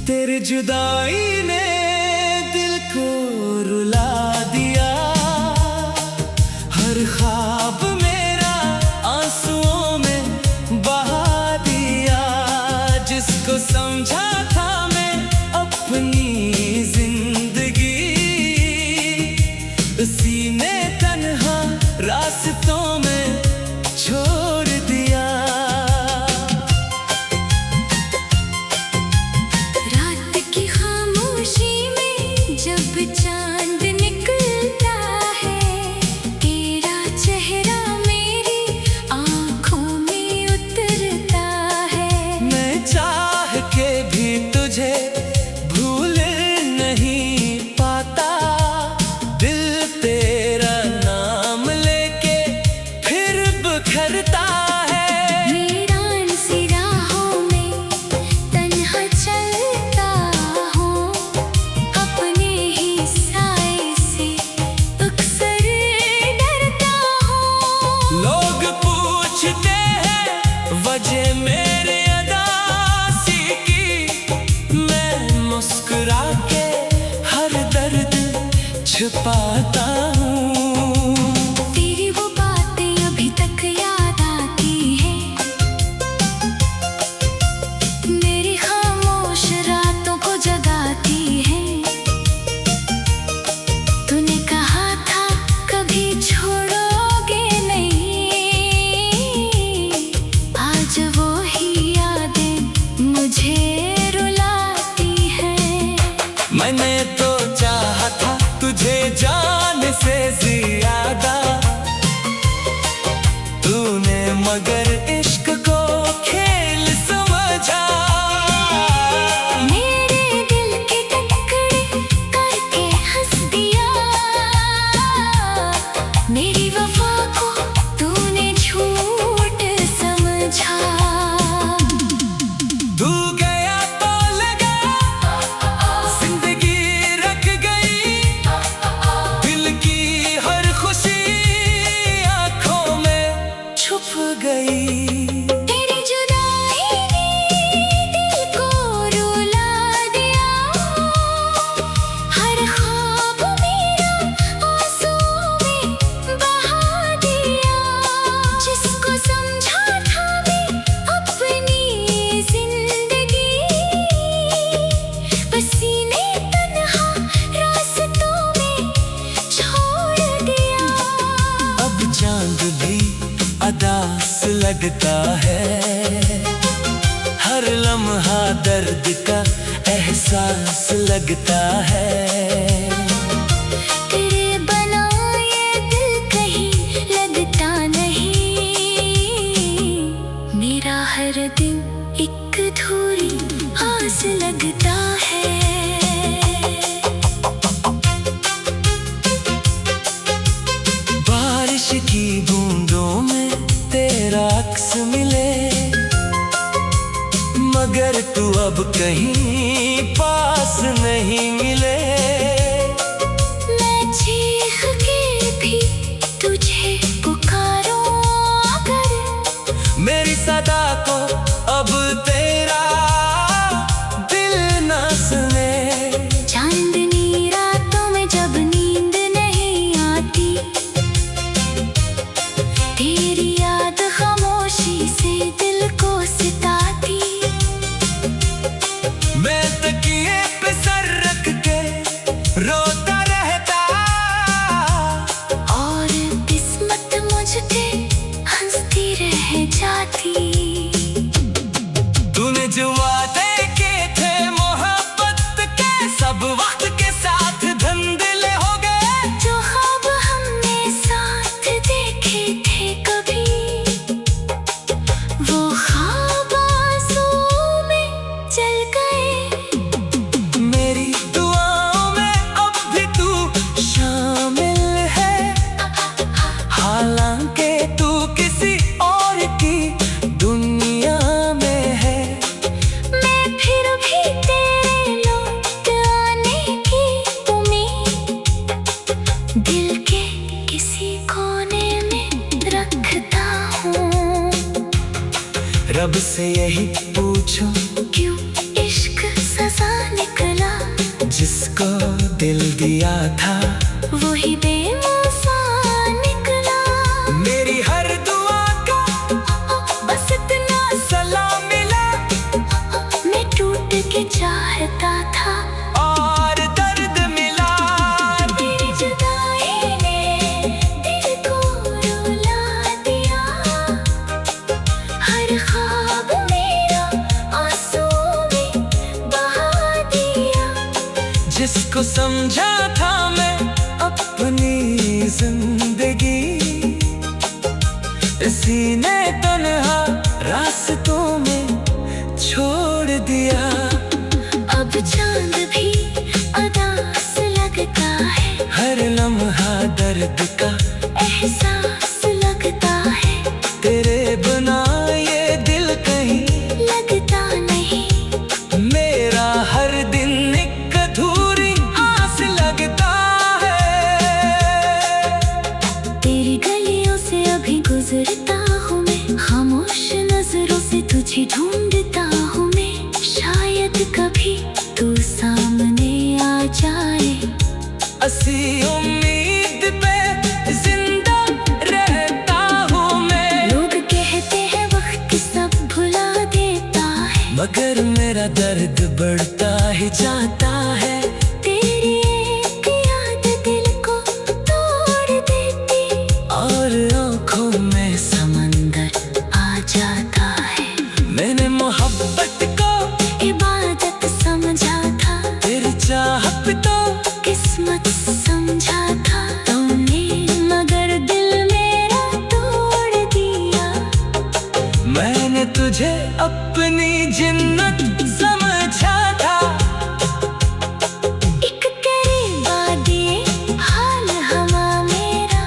तेरी जुदाई ने दिल को रुला दिया, हर ख्वाब मेरा आंसुओं में बहा दिया। जिसको समझा था मैं अपनी जिंदगी, उसी ने तन्हा रास्तों में छोड़ दिया। चांद निकलता है, तेरा चेहरा मेरी आँखों में उतरता है। मैं चाह के भी तुझे भूल नहीं पाता, दिल तेरा नाम लेके फिर बिखरता है। वीरान सी राहों में तन्हा चलता हूँ, अपने लोग पूछते हैं वजह मेरे अदासी की, मैं मुस्कुरा के हर दर्द छुपाता हूँ। तेरी वो बातें अभी तक याद आती हैं, मेरी खामोश रातों को जगाती हैं। तूने कहा था कभी छोड़ोगे नहीं, आज वो ही यादें मुझे रुलाती हैं। मैंने तो चाहा था तुझे जान से ज्यादा, तूने मगर इश्क को खेल समझा। मेरे दिल के टुकड़े करके हंस दिया, मेरी वफा को तूने झूठ समझा। तू गया तो लगा, जिंदगी रख गई, दिल की हर खुशी आंखों में छुप गई। तेरी जुदाई ने दिल को रुला दिया, हर ख्वाब मेरा आंसुओं में बहा दिया। जिसको समझा था मैं अपनी जिंदगी, बसी ने तन्हा रास्तों में छोड़ दिया। अब चांद भी अदास लगता है, हर लम्हा दर्द का एहसास लगता है। तेरे बना ये दिल कहीं लगता नहीं, मेरा हर दिन एक अधूरी आस लगता है। बारिश की बूंदों में तेरा अक्स मिले, मगर तू अब कहीं पास नहीं मिले। मैं चीख के भी तुझे पुकारूं, अगर मेरी सदा को अब तेरा दिल ना सुने। चांदनी रातों में जब नींद नहीं आती, तेरी याद खामोशी से दिल को सताती। मैं तकिए पे सर रख के रोता रहता, और किस्मत मुझ पे हंसती रह जाती। तूने जो वादे के थे मोहब्बत के, सब वक्त के साथ धुंधले हो गए। जो ख्वाब हमने साथ देखे थे कभी, वो ख्वाब आंसुओं में से यही पूछूं, क्यों इश्क सजा निकला? जिसको दिल दिया था वही बेवफा निकला। मेरी हर दुआ का बस इतना सलाम मिला, मैं टूट के चाहता था और दर्द मिला। तेरी जुदाई ने दिल को रुला दिया, हर ख्वाब मेरा आंसू में बहा दिया। जिसको समझा था मैं अपनी जिंदगी, इसी ने तन्हा रास्तों में छोड़ दिया। अब चांद भी उदास लगता है, हर लम्हा दर्द का एहसास लगता है। तेरे बिना ये दिल कहीं लगता नहीं, मेरा हर दिन एक अधूरी आस लगता है। तेरी गलियों से अभी गुजरता हूँ मैं, खामोश नजरों से तुझे ढूंढता हूँ मैं। शायद कभी तू सामने आ जाए, असी उम्मीद पे जिंदा रहता हूँ मैं। लोग कहते हैं वक्त सब भुला देता है, मगर मेरा दर्द बढ़ता ही जाता है। तेरी एक याद दिल को तोड़ देती, और आँखों में समंदर आ जाता है। मैंने मोहब्बत को इबादत समझा था, तेरी चाहत तो किस्मत समझा था तुमने, मगर दिल मेरा तोड़ दिया। मैंने तुझे अपनी जिन्नत समझा था। एक तेरे बाद ये हाल हवा मेरा,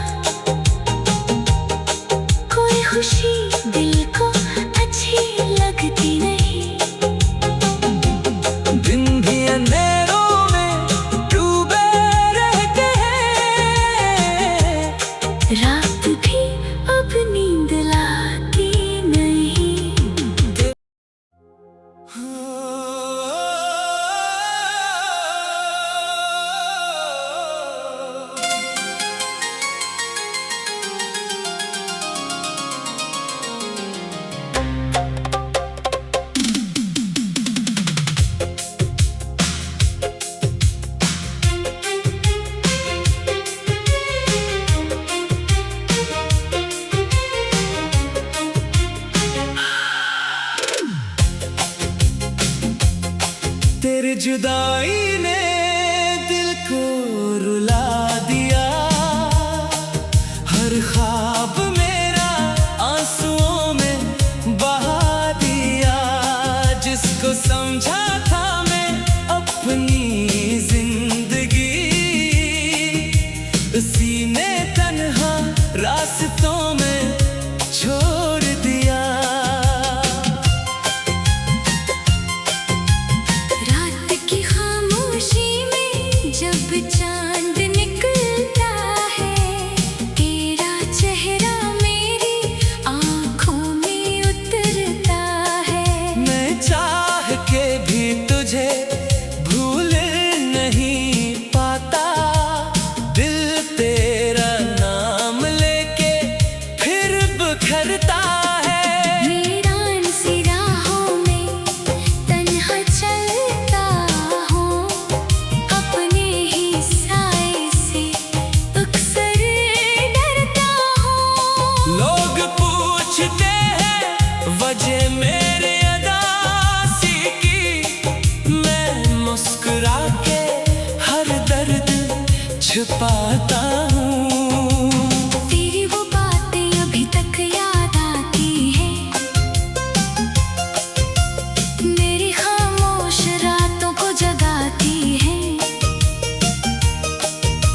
कोई खुशी दिल को अच्छी लगती नहीं। दिन भी अंधेरों में डूबे रहते हैं, रात भी अब नींद लाती नहीं। तेरी जुदाई ने दिल को रुला दिया, हर ख्वाब मेरा आंसुओं में बहा दिया। जिसको समझा था मैं अपनी जिंदगी, उसी ने तन्हा रास्तों में छोड़ दिया। रात की खामोशी में जब चांद निकलता है, तेरा चेहरा मेरी आंखों में उतरता है। मैं चाह के भी तुझे भूल नहीं पाता, दिल तेरा नाम लेके फिर बिखरता है। वीरान सी राहों में तन्हा चलता हूँ, अपने ही साए से अक्सर डरता हूँ। लोग पूछते हैं वजह मेरे अदासी की, मैं मुस्कुरा के हर दर्द छुपाता हूँ। तेरी वो बातें अभी तक याद आती हैं, मेरी खामोश रातों को जगाती हैं।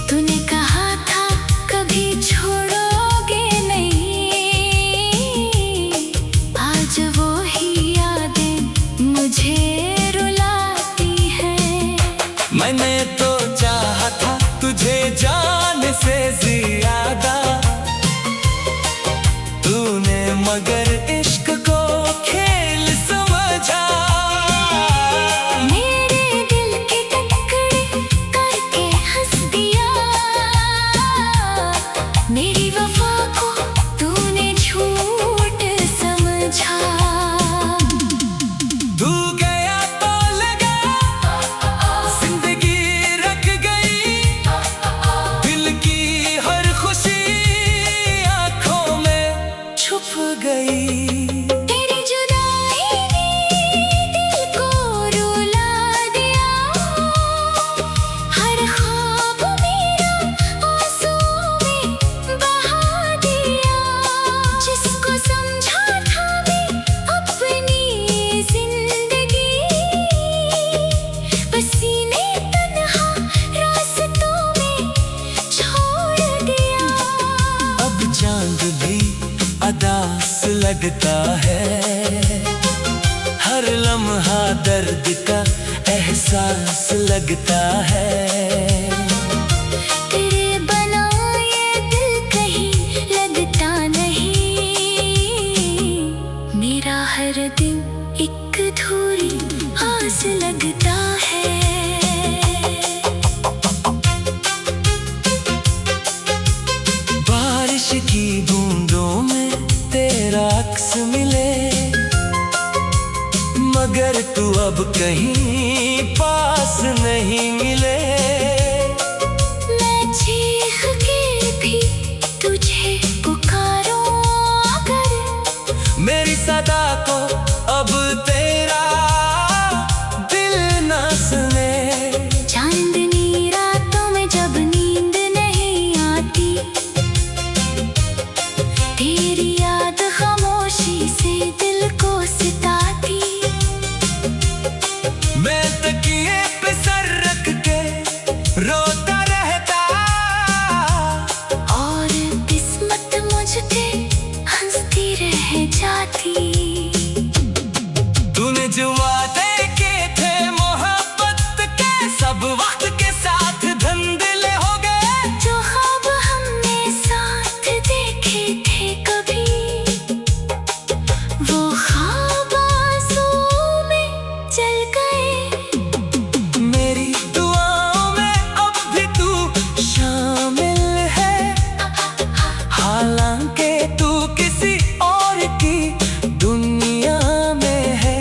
तूने कहा था कभी छोड़ोगे नहीं, आज वो ही यादें मुझे रुलाती हैं। मैंने तो चाहा था तुझे जान लगता है, हर लम्हा दर्द का एहसास लगता है। तेरे बना ये दिल कहीं लगता नहीं, मेरा हर दिन एक अधूरी आस लगता है। बारिश की बूंदों में तेरा अक्स मिले, मगर तू अब कहीं पास नहीं मिले। मैं चीख के भी तुझे पुकारूं अगर मेरी सदा को अब तेरा दिल ना सुने। चांदनी रातों में जब नींद नहीं आती, तेरी याद खामोशी से दिल को सिताती। मैं तकिए पे सर रख के रोता रहता, और किस्मत मुझ पे हंसती रह जाती। तूने जो वादे किए थे मोहब्बत के, सब वक्त के साथ धुंधले हो गए। जो ख्वाब हमने साथ देखे थे कभी, वो ख्वाब आंसुओं में जल गए। मेरी दुआओं में अब भी तू शामिल है, हालांकि तू किसी और की दुनिया में है।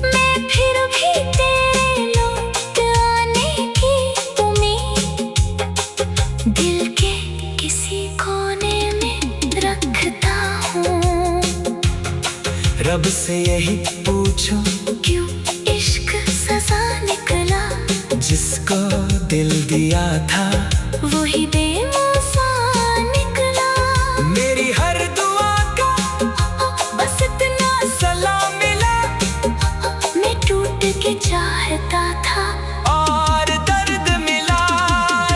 मैं फिर भी तेरे लौट आने की उम्मीद दिल के किसी कोने में रखता हूँ। रब से यही पूछो क्यों इश्क सजा निकला, जिसको दिल दिया था वही बेवफा निकला। मेरी हर दुआ का बस इतना सलाम मिला, मैं टूट के चाहता था और दर्द मिला।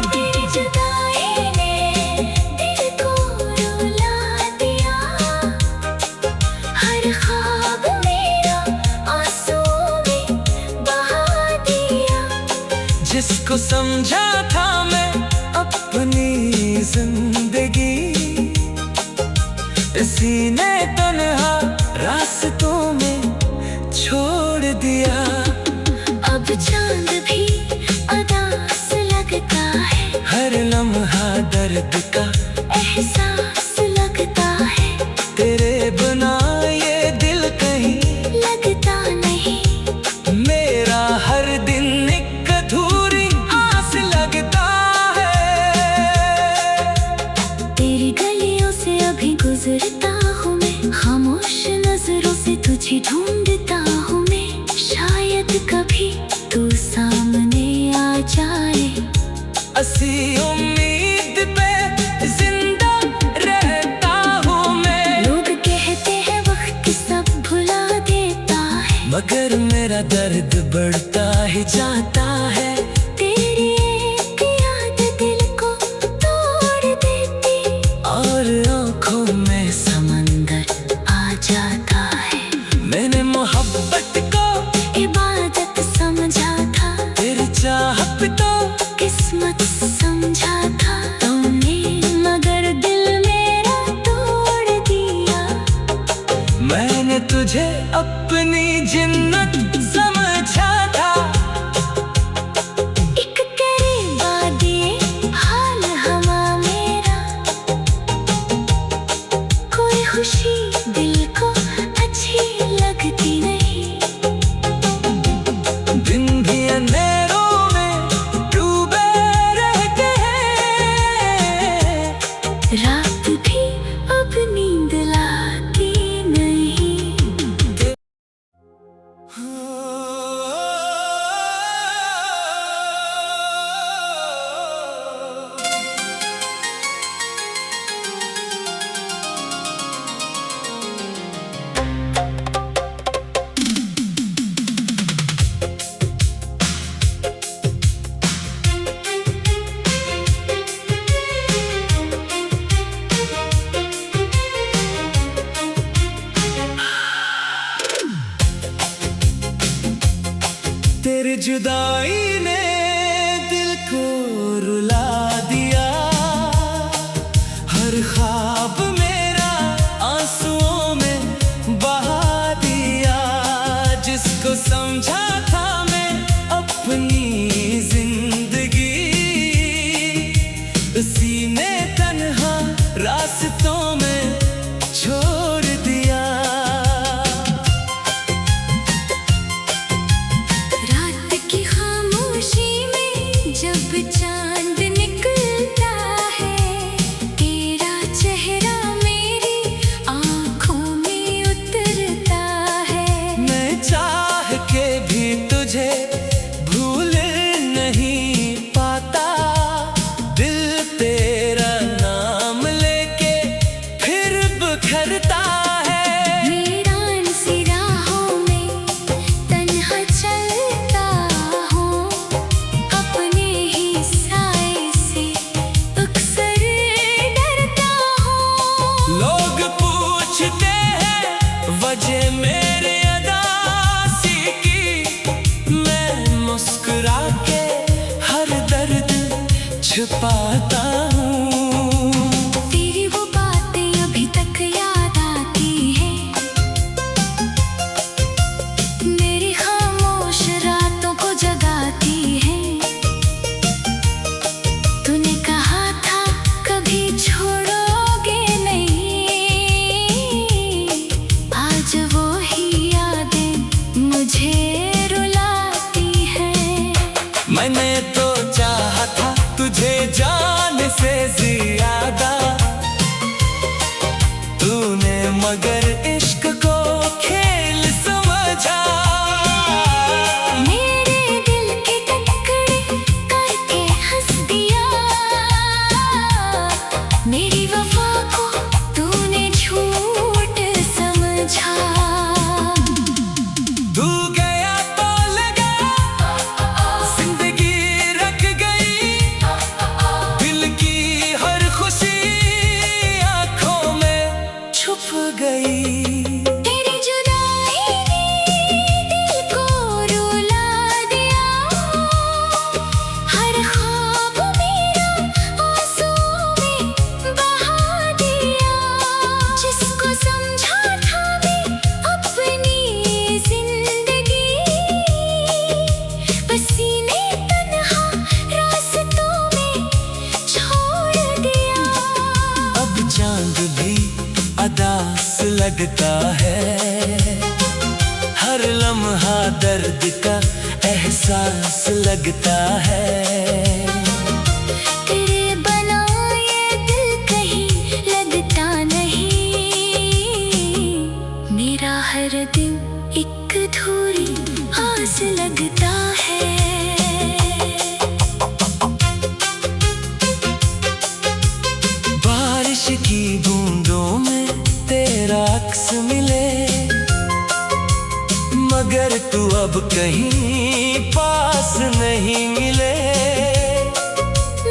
तेरी जुदाई ने दिल को रुला दिया, हर ख्वाब मेरा आंसुओं में बहा दिया। जिसको समझा था मैं अपनी जिंदगी, इसी ने तन्हा रास्तों में छोड़ दिया। अब चांद भी अदास लगता है, हर लम्हा दर्द का एहसास लगता है। तेरे बिना ये दिल कहीं लगता नहीं, मेरा हर दिन एक अधूरी आस लगता है। तेरी गलियों से अभी गुजरता हूँ मैं, खामोश नजरों से तुझे ढूंढता हूँ मैं। शायद कभी तू सामने आ जाए, असी उम्मीद पे जिंदा रहता हूँ मैं। लोग कहते हैं वक्त सब भुला देता है, मगर मेरा दर्द बढ़ता ही जाता है। तेरी एक याद दिल को तोड़ देती, और आँखों में समंदर आ जाता है। मैंने मोहब्बत को इबादत समझा था, तेरी चाहत तो किस्मत समझा था तुमने, मगर दिल मेरा तोड़ दिया। मैंने तुझे अपनी जिन्नत समझा था। एक तेरे बाद ये हाल हवा मेरा, कोई खुशी दिल को अच्छी लगती नहीं। दिन भी अंधेरों में डूबे रहते हैं, रात भी अब नींद लाती नहीं। तेरी जुदाई ने दिल को रुला दिया, हर ख्वाब मेरा आंसुओं में बहा दिया। जिसको समझा था मैं अपनी जिंदगी, उसी ने तन्हा रास्तों में छोड़ दिया। रात की खामोशी में जब चांद निकलता है, तेरा चेहरा मेरी आंखों में उतरता है। मैं चाह के भी तुझे भूल नहीं पाता, दिल तेरा नाम लेके फिर बिखरता है। वीरान सी राहों में तन्हा चलता हूँ, अपने ही साए से अक्सर डरता हूँ। लोग पूछते हैं वजह मेरे अदासी की, मैं मुस्कुरा के हर दर्द छुपाता हूँ। तेरी वो बातें अभी तक याद आती हैं, मेरी खामोश रातों को जगाती हैं। तूने कहा था कभी छोड़ोगे नहीं, आज वो ही यादें मुझे रुलाती हैं। मैंने तो चाहा था तुझे जान से ज्यादा, तूने मगर इश्क को खेल समझा। मेरे दिल के टुकड़े करके हंस दिया, मेरी वफा को तूने झूठ समझा। तू गया तो लगा जिंदगी रख गई, दिल की हर खुशी आंखों में छुप गई। तेरी जुदाई ने दिल को रुला दिया, हर ख्वाब मेरा आंसुओं में बहा दिया। जिसको समझा था मैं अपनी जिंदगी, उसी ने तन्हा रास्तों में छोड़ दिया। अब चांद भी अदास लगता है, हर लम्हा दर्द का एहसास लगता है। तेरे बना ये दिल कहीं लगता नहीं, मेरा हर दिन एक अधूरी आस लगता है। बारिश की बूंदों में तेरा अक्स मिले, मगर तू अब कहीं पास नहीं मिले।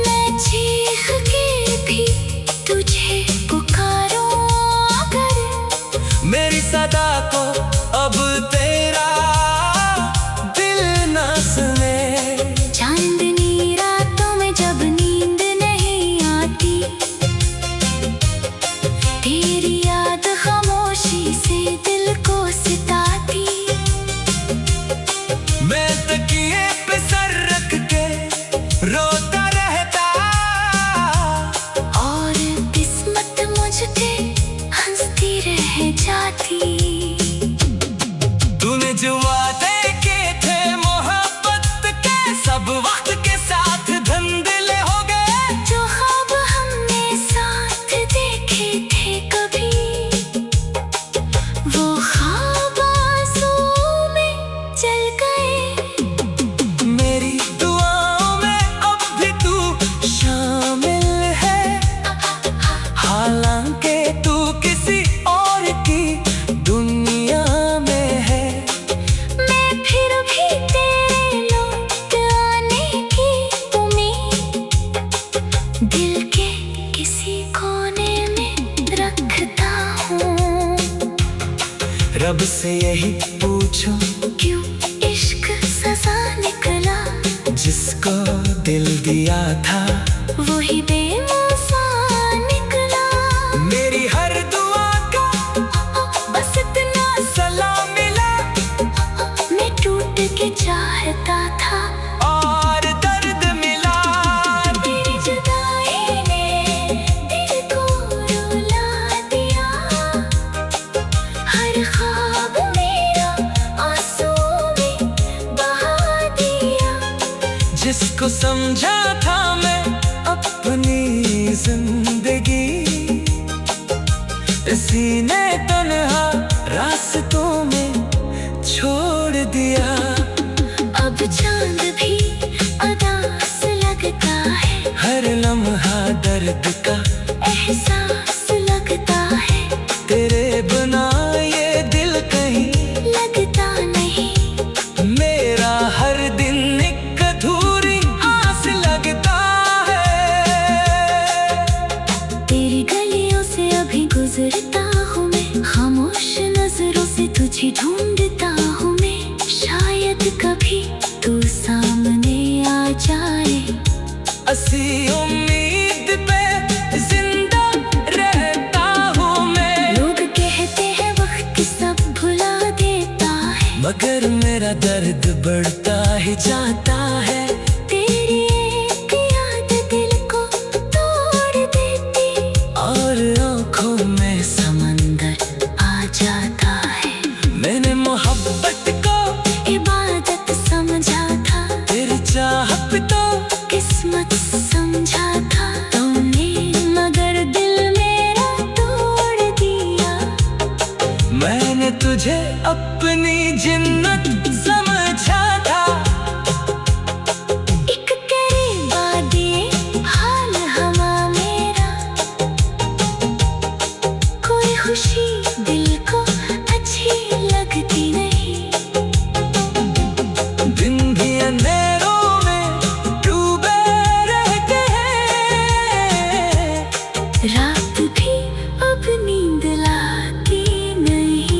मैं चीख के भी तुझे पुकारूं अगर, मेरी सदा को अब तेरा दिल न सुने। चांदनी रातों में जब नींद नहीं आती, तेरी याद खामोशी से दिल को सिताती। मैं तकिए पे सर रख के रोता रहता, और किस्मत मुझ पे हंसती रह जाती। तूने जो वादे किए थे मोहब्बत के, सब वक्त के साथ धुंधले हो गए। जो ख्वाब हमने साथ देखे थे कभी, वो ख्वाब आंसुओं में चल गए। मेरी दुआओं में अब भी तू शामिल है, हालांकि तू किसी और की दुनिया में है। मैं फिर भी तेरे लौट आने की उम्मीद दिल के किसी कोने में रखता हूँ। रब से यही पूछो क्यों इश्क सजा दिया था वही बेवफा निकला। मेरी हर दुआ का बस इतना सलाम मिला। मैं टूट के चाहता था और दर्द मिला। तेरी जुदाई ने दिल को रुला दिया। हर ख्वाब मेरा आंसुओं में बहा दिया। जिसको समझा था मैं अपनी जिंदगी, इसी ने तन्हा रास्तों में छोड़ दिया। अब चांद भी उदास लगता है। हर लम्हा दर्द का एहसास लगता है। तेरे बिना ये दिल कहीं लगता नहीं। मेरा हर दिन एक अधूरी आस लगता है। तेरी गलियों से अभी गुजरता हूँ मैं। खामोश नजरों से तुझे ढूंढता हूँ मैं। शायद कभी तू सामने आ जाए। असी उम्मीद पे जिंदा रहता हूँ मैं। लोग कहते हैं वक्त सब भुला देता है, मगर मेरा दर्द बढ़ता ही जाता है। तेरी एक याद दिल को तोड़ देती और आँखों में समंदर आ जाता है। मैंने मोहब्बत को इबादत समझा था, तेरी चाहत तो किस्मत समझा था तुमने, मगर दिल मेरा तोड़ दिया। मैंने तुझे अपनी जिन्नत समझा था। एक तेरे बाद ये हाल हवा मेरा। कोई खुशी दिल को अच्छी लगती नहीं। दिन भी अंधेरों में डूबे रहते हैं। रात भी अब नींद लाती नहीं।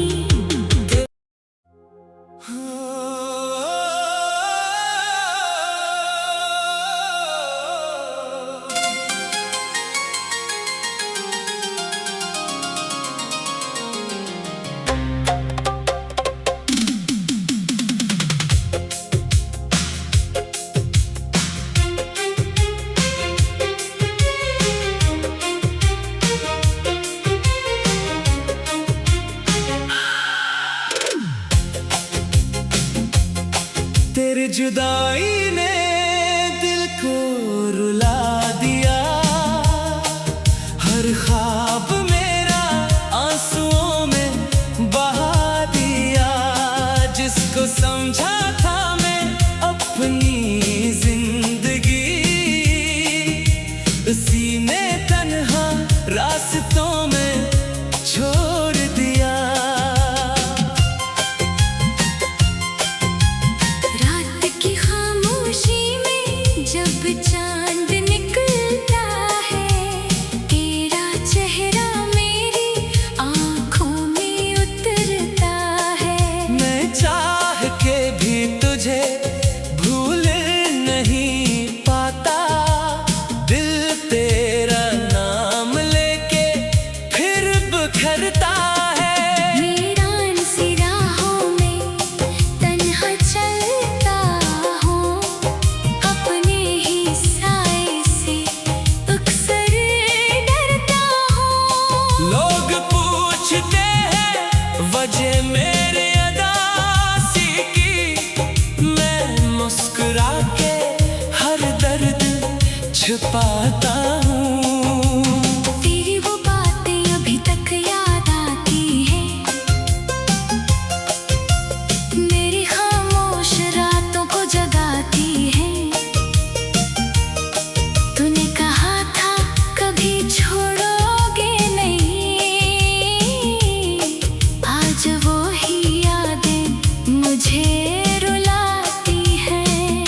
तेरी जुदाई ने दिल को रुला दिया। हर ख्वाब मेरा आंसुओं में बहा दिया। जिसको समझा था मैं अपनी जिंदगी, उसी ने तन्हा रास्तों में छोड़ दिया। रात की खामोशी में जब चांद निकलता है, तेरा चेहरा मेरी आंखों में उतरता है। मैं चाह के भी तुझे भूल नहीं पाता। दिल तेरा नाम लेके फिर बिखरता है। वीरान सी राहों में तन्हा चलता हूँ, अपने ही साए से अक्सर डरता हूँ। लोग पूछते हैं वजह मेरे अदासी की। मैं मुस्कुरा के हर दर्द छुपाता हूँ। तेरी वो बातें अभी तक याद आती हैं, मेरी खामोश रातों को जगाती हैं। तूने कहा था कभी छोड़ोगे नहीं, आज वो ही यादें मुझे रुलाती हैं।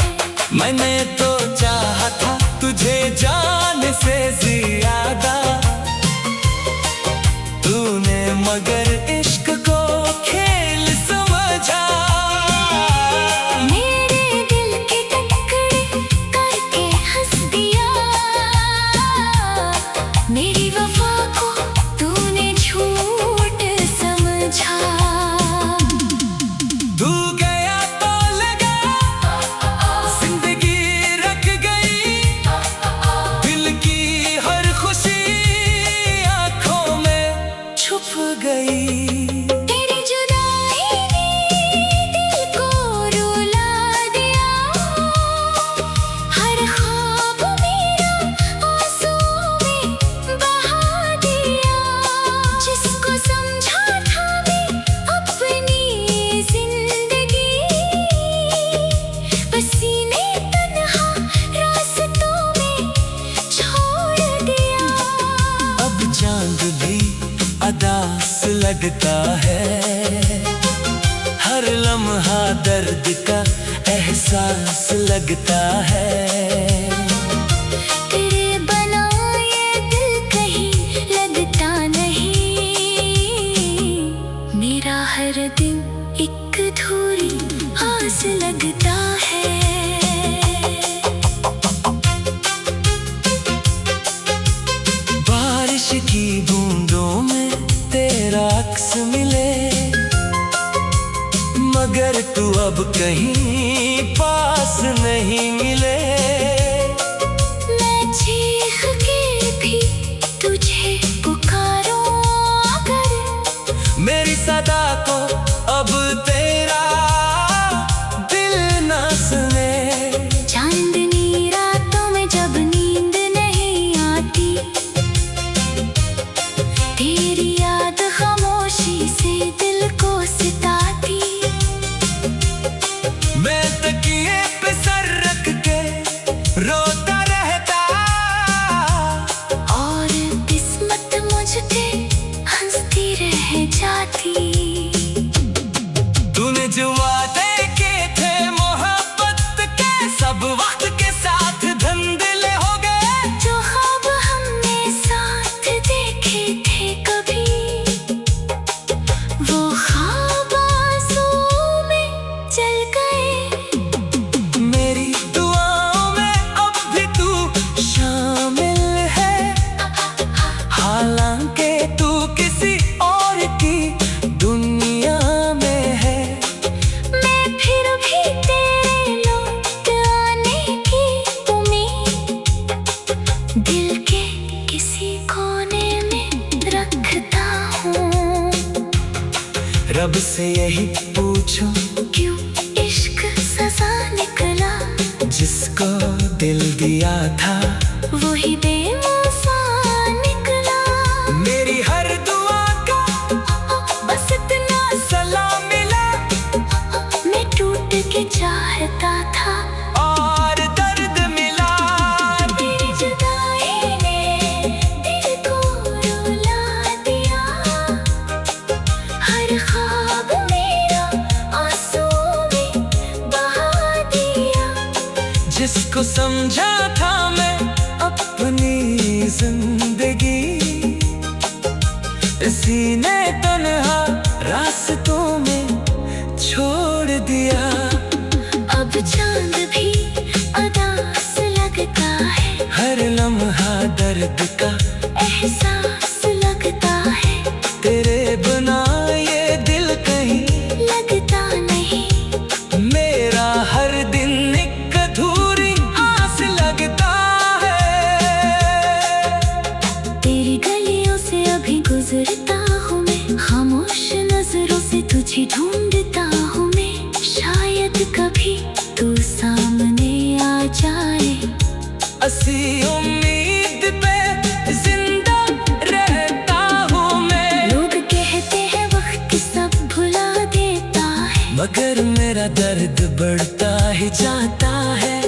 मैंने तो चाहा था तुझे जान से ज्यादा, तूने मगर इश्क को खेल समझा। मेरे दिल के टुकड़े करके हंस लगता है, हर लम्हा दर्द का एहसास लगता है। तेरे बना ये दिल कहीं लगता नहीं, मेरा हर दिन एक अधूरी आस लगता है। बारिश की बूंदों में तेरा अक्स मिले, मगर तू अब कहीं पास नहीं मिले। मैं चीख के भी तुझे पुकारूं अगर मेरी सदा को अब तेरा दिल न सुने। चांदनी रातों में जब नींद नहीं आती, तेरी याद खामोशी से दिल को सताती। मैं तकिए पे सर रख के रोता रहता, और किस्मत मुझ पे हंसती रह जाती। तूने जो वादे किए थे मोहब्बत के, सब वक्त के साथ धुंधले हो गए। जो ख्वाब हमने साथ देखे थे कभी, वो ख्वाब आंसुओं में जल गए। मेरी दुआओं में अब भी तू शामिल है, हालांकि तू किसी और की दुनिया में है। मैं फिर भी तेरे लौट आने की उम्मीद दिल के किसी कोने में रखता हूँ। रब से यही पूछूं, क्यों इश्क सजा निकला, जिसको दिल दिया था वही बेवफा निकला। मेरी हर दुआ का बस इतना सलाम मिला, मैं टूट के चाहता था और दर्द मिला। तेरी जुदाई ने दिल को रुला दिया, हर ख्वाब मेरा आंसुओं में बहा दिया। जिसको समझा था मैं अपनी जिंदगी, इसी ने तन्हा रास्तों में छोड़ दिया। अब चांद भी उदास लगता है, हर लम्हा दर्द का एहसास लगता है। तेरे बिना ये दिल कहीं लगता नहीं, मेरा हर दिन एक अधूरी आस लगता है। तेरी गलियों से अभी गुजरता हूँ मैं, खामोश नजरों से तुझे ढूंढता हूँ मैं। शायद कभी तू सामने आ जाए, असी उम्मीद पे जिंदा रहता हूँ मैं। लोग कहते हैं वक्त सब भुला देता है, मगर मेरा दर्द बढ़ता ही जाता है।